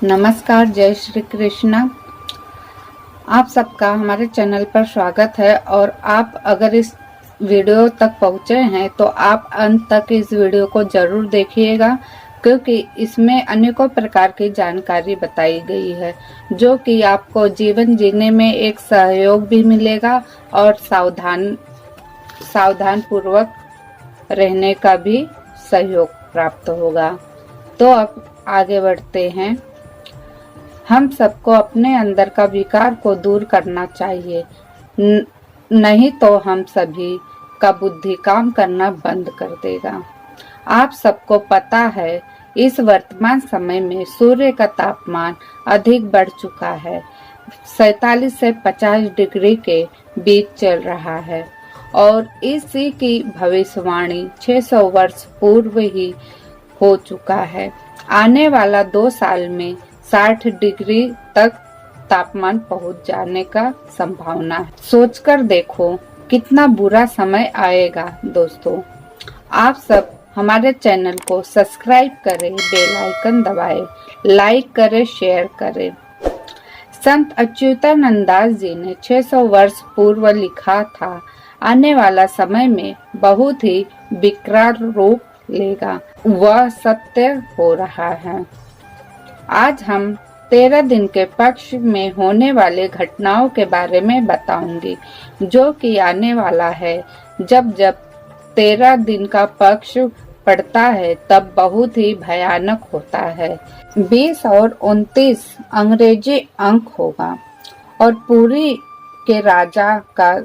नमस्कार, जय श्री कृष्णा। आप सबका हमारे चैनल पर स्वागत है। और आप अगर इस वीडियो तक पहुंचे हैं तो आप अंत तक इस वीडियो को जरूर देखिएगा, क्योंकि इसमें अनेकों प्रकार की जानकारी बताई गई है जो कि आपको जीवन जीने में एक सहयोग भी मिलेगा और सावधान पूर्वक रहने का भी सहयोग प्राप्त होगा। तो अब आगे बढ़ते हैं। हम सबको अपने अंदर का विकार को दूर करना चाहिए, नहीं तो हम सभी का बुद्धि काम करना बंद कर देगा। आप सबको पता है, इस वर्तमान समय में सूर्य का तापमान अधिक बढ़ चुका है, 47 से 50 डिग्री के बीच चल रहा है और इसी की भविष्यवाणी 600 वर्ष पूर्व ही हो चुका है। आने वाला 2 साल में 60 डिग्री तक तापमान पहुंच जाने का संभावना है। सोचकर देखो कितना बुरा समय आएगा। दोस्तों, आप सब हमारे चैनल को सब्सक्राइब करें, बेल आइकन दबाएं, लाइक करें, शेयर करें। संत अच्युतानंद दास जी ने 600 वर्ष पूर्व लिखा था, आने वाला समय में बहुत ही विकराल रूप लेगा। वह सत्य हो रहा है। आज हम 13 दिन के पक्ष में होने वाले घटनाओं के बारे में बताऊंगी, जो कि आने वाला है। जब 13 दिन का पक्ष पड़ता है तब बहुत ही भयानक होता है। 20 और 29 अंग्रेजी अंक होगा और पुरी के राजा का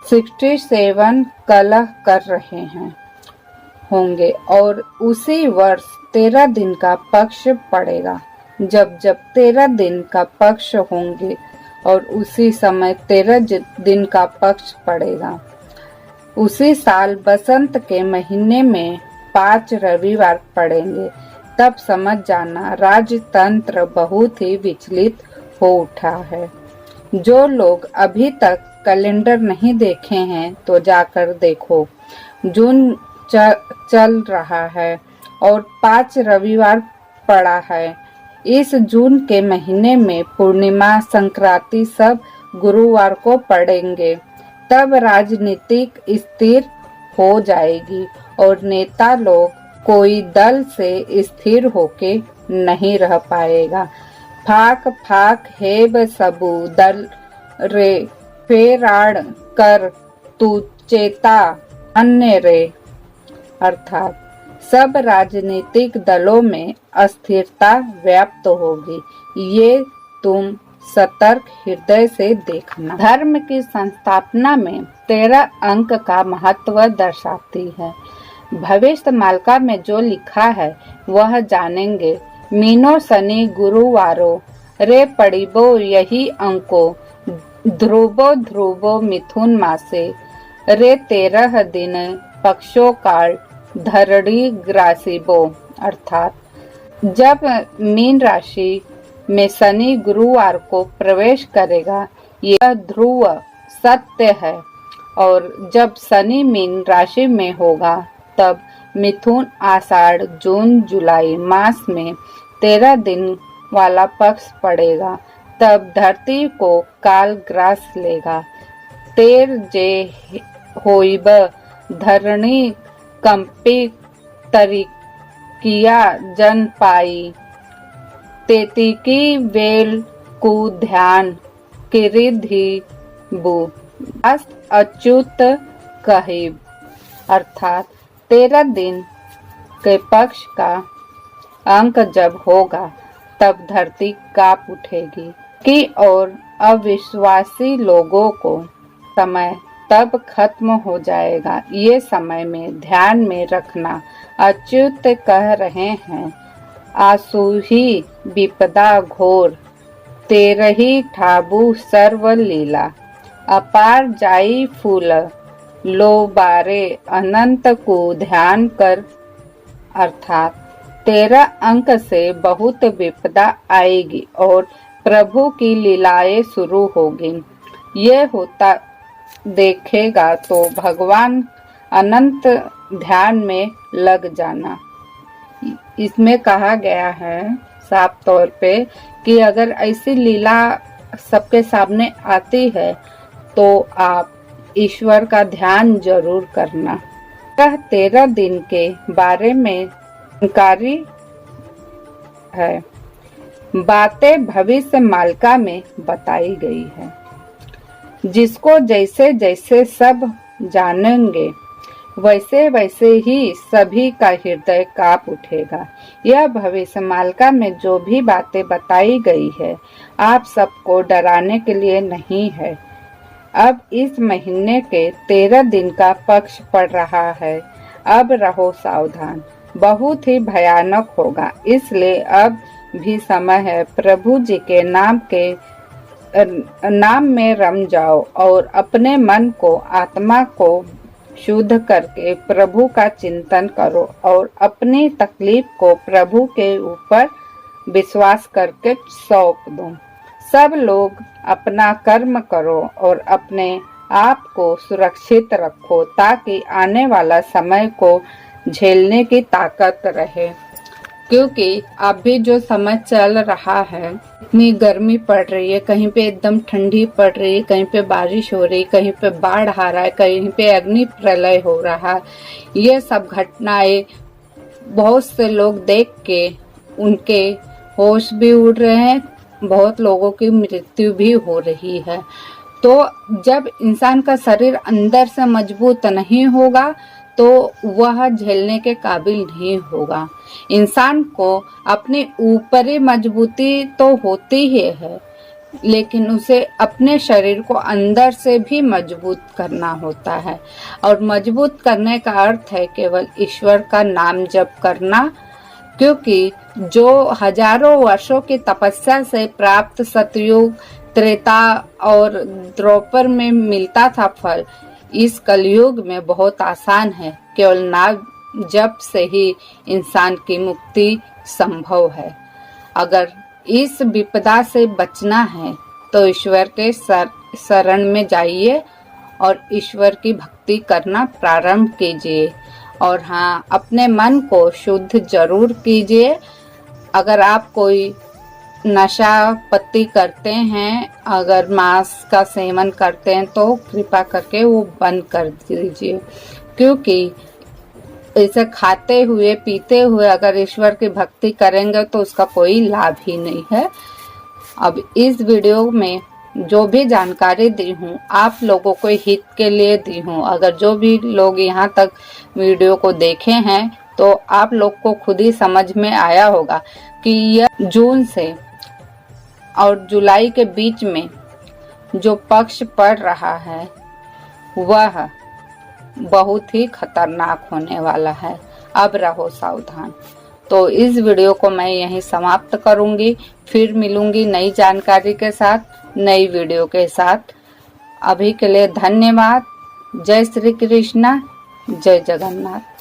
67 कलह कर रहे होंगे और उसी वर्ष 13 दिन का पक्ष पड़ेगा। जब 13 दिन का पक्ष होंगे और उसी समय 13 दिन का पक्ष पड़ेगा। उसी साल बसंत के महीने में 5 रविवार पड़ेंगे। तब समझ जाना, राजतंत्र बहुत ही विचलित हो उठा है। जो लोग अभी तक कैलेंडर नहीं देखे हैं तो जाकर देखो। जून चल रहा है और 5 रविवार पड़ा है। इस जून के महीने में पूर्णिमा, संक्रांति सब गुरुवार को पड़ेंगे। तब राजनीतिक स्थिर हो जाएगी और नेता लोग कोई दल से स्थिर होके नहीं रह पाएगा। फाक फाक हेब सबू दल रे फेराड़ कर तू चेता अन्य रे, अर्थात सब राजनीतिक दलों में अस्थिरता व्याप्त होगी। ये तुम सतर्क हृदय से देखना। धर्म की संस्थापना में 13 अंक का महत्व दर्शाती है। भविष्य मालिका में जो लिखा है वह जानेंगे। मीनो शनि गुरुवारो रे पड़िबो यही अंको, ध्रुवो ध्रुवो मिथुन मासे रे 13 दिन पक्षों काल धरणी ग्रासिबो, अर्थात जब मीन राशि में शनि गुरुवार को प्रवेश करेगा, यह ध्रुव सत्य है। और जब शनि मीन राशि में होगा तब मिथुन, आषाढ़, जून, जुलाई मास में 13 दिन वाला पक्ष पड़ेगा। तब धरती को काल ग्रास लेगा। तेर जे होइब धरणी कंपी तरिकिया जन पाई, तेतिकी वेल कु ध्यान किरिधि बु अच्युत कहिब, अर्थात 13 दिन के पक्ष का अंक जब होगा तब धरती कांप उठेगी कि और अविश्वासी लोगों को समय तब खत्म हो जाएगा। ये समय में ध्यान में रखना। अच्युत कह रहे हैं, आसुही विपदा घोर तेरही ठाबू सर्व लीला, अपार जाई फूल लो बारे अनंत को ध्यान कर, अर्थात 13 अंक से बहुत विपदा आएगी और प्रभु की लीलाएं शुरू होगी। ये होता देखेगा तो भगवान अनंत ध्यान में लग जाना। इसमें कहा गया है, साफ तौर पे कि अगर ऐसी लीला सबके सामने आती है तो आप ईश्वर का ध्यान जरूर करना। यह 13 दिन के बारे में जानकारी है। बातें भविष्य मालिका में बताई गई है। जिसको जैसे जैसे सब जानेंगे वैसे वैसे ही सभी का हृदय कांप उठेगा। यह भविष्य मालिका में जो भी बातें बताई गई है आप सबको डराने के लिए नहीं है। अब इस महीने के 13 दिन का पक्ष पड़ रहा है। अब रहो सावधान, बहुत ही भयानक होगा। इसलिए अब भी समय है। प्रभु जी के नाम में रम जाओ और अपने मन को आत्मा को शुद्ध करके प्रभु का चिंतन करो और अपनी तकलीफ को प्रभु के ऊपर विश्वास करके सौंप दो। सब लोग अपना कर्म करो और अपने आप को सुरक्षित रखो ताकि आने वाला समय को झेलने की ताकत रहे। क्योंकि अभी जो समय चल रहा है, इतनी गर्मी पड़ रही है, कहीं पे एकदम ठंडी पड़ रही है, कहीं पे बारिश हो रही, कहीं पे बाढ़ आ रहा है, कहीं पे अग्नि प्रलय हो रहा है। ये सब घटनाएं बहुत से लोग देख के उनके होश भी उड़ रहे हैं, बहुत लोगों की मृत्यु भी हो रही है। तो जब इंसान का शरीर अंदर से मजबूत नहीं होगा तो वह झेलने के काबिल नहीं होगा। इंसान को अपनी ऊपरी मजबूती तो होती ही है, लेकिन उसे अपने शरीर को अंदर से भी मजबूत करना होता है। और मजबूत करने का अर्थ है केवल ईश्वर का नाम जप करना। क्योंकि जो हजारों वर्षों की तपस्या से प्राप्त सतयुग, त्रेता और द्वापर में मिलता था फल, इस कलयुग में बहुत आसान है। केवल नाम जप से ही इंसान की मुक्ति संभव है। अगर इस विपदा से बचना है तो ईश्वर के शरण में जाइए और ईश्वर की भक्ति करना प्रारंभ कीजिए। और हाँ, अपने मन को शुद्ध जरूर कीजिए। अगर आप कोई नशा पत्ती करते हैं, अगर मांस का सेवन करते हैं तो कृपा करके वो बंद कर दीजिए। क्योंकि इसे खाते हुए पीते हुए अगर ईश्वर की भक्ति करेंगे तो उसका कोई लाभ ही नहीं है। अब इस वीडियो में जो भी जानकारी दी हूँ आप लोगों को हित के लिए दी हूँ। अगर जो भी लोग यहाँ तक वीडियो को देखे हैं तो आप लोग को खुद ही समझ में आया होगा कि यह जून से और जुलाई के बीच में जो पक्ष पड़ रहा है वह बहुत ही खतरनाक होने वाला है। अब रहो सावधान। तो इस वीडियो को मैं यहीं समाप्त करूंगी। फिर मिलूंगी नई जानकारी के साथ, नई वीडियो के साथ। अभी के लिए धन्यवाद। जय श्री कृष्णा, जय जगन्नाथ।